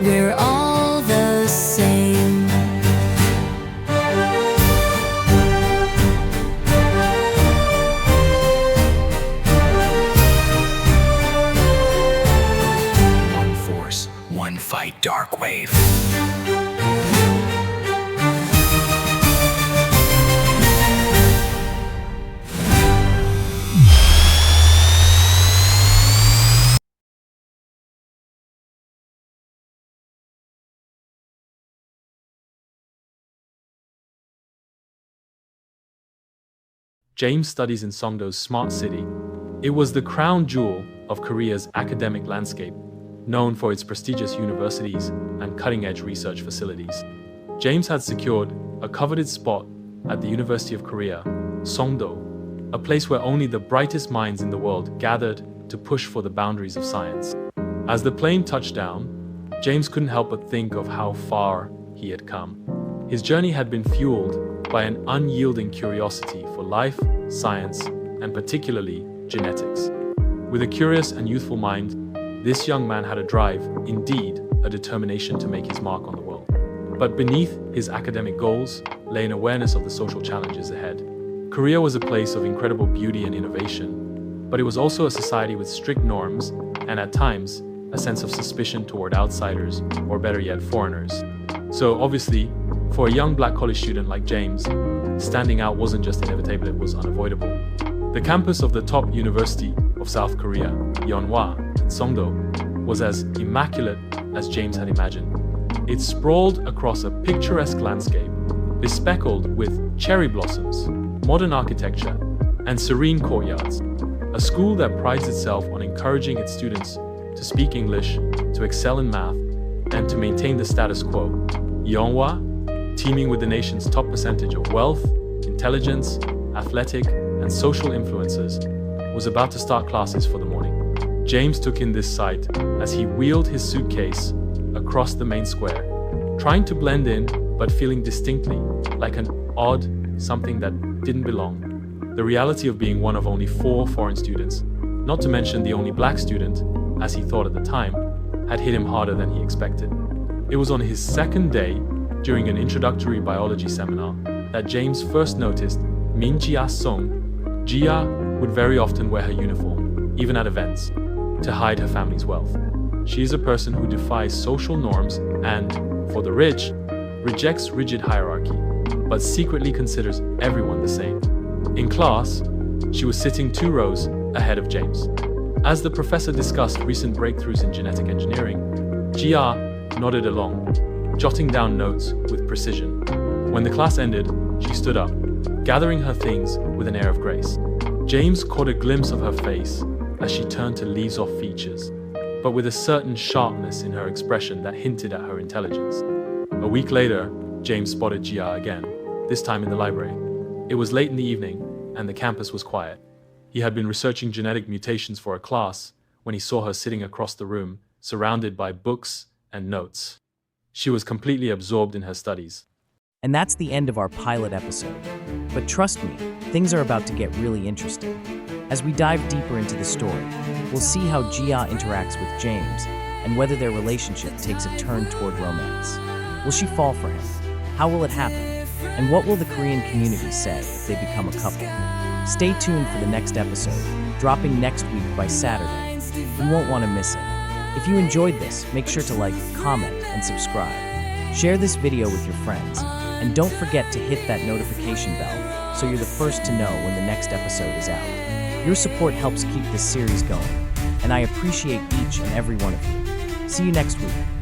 we're all the same. One force, one fight, Darkwave. James studies in Songdo's smart city. It was the crown jewel of Korea's academic landscape, known for its prestigious universities and cutting-edge research facilities. James had secured a coveted spot at the University of Korea, Songdo, a place where only the brightest minds in the world gathered to push for the boundaries of science. As the plane touched down, James couldn't help but think of how far he had come. His journey had been fueled by an unyielding curiosity for life, science, and particularly genetics. With a curious and youthful mind, this young man had a drive, indeed, a determination to make his mark on the world. But beneath his academic goals lay an awareness of the social challenges ahead. Korea was a place of incredible beauty and innovation, but it was also a society with strict norms and, at times, a sense of suspicion toward outsiders, or better yet, foreigners. So obviously, for a young black college student like James, standing out wasn't just inevitable, it was unavoidable. The campus of the top university of South Korea, Yeonhwa, in Songdo, was as immaculate as James had imagined. It sprawled across a picturesque landscape, bespeckled with cherry blossoms, modern architecture, and serene courtyards. A school that prides itself on encouraging its students to speak English, to excel in math, and to maintain the status quo. Yeonhwa, teeming with the nation's top percentage of wealth, intelligence, athletic, and social influences, was about to start classes for the morning. James took in this sight as he wheeled his suitcase across the main square, trying to blend in but feeling distinctly like an odd something that didn't belong. The reality of being one of only 4 foreign students, not to mention the only black student, as he thought at the time, had hit him harder than he expected. It was on his second day, during an introductory biology seminar, that James first noticed Min Jia-sung. Jia would very often wear her uniform, even at events, to hide her family's wealth. She is a person who defies social norms and, for the rich, rejects rigid hierarchy, but secretly considers everyone the same. In class, she was sitting 2 rows ahead of James. As the professor discussed recent breakthroughs in genetic engineering, Jia nodded along, jotting down notes with precision. When the class ended, she stood up, gathering her things with an air of grace. James caught a glimpse of her face as she turned to leaves off features, but with a certain sharpness in her expression that hinted at her intelligence. A week later, James spotted Jia again, this time in the library. It was late in the evening, and the campus was quiet. He had been researching genetic mutations for a class when he saw her sitting across the room, surrounded by books and notes. She was completely absorbed in her studies. And that's the end of our pilot episode. But trust me, things are about to get really interesting. As we dive deeper into the story, we'll see how Jia interacts with James and whether their relationship takes a turn toward romance. Will she fall for him? How will it happen? And what will the Korean community say if they become a couple? Stay tuned for the next episode, dropping next week by Saturday. You won't want to miss it. If you enjoyed this, make sure to like, comment, and subscribe. Share this video with your friends, and don't forget to hit that notification bell so you're the first to know when the next episode is out. Your support helps keep this series going, and I appreciate each and every one of you. See you next week.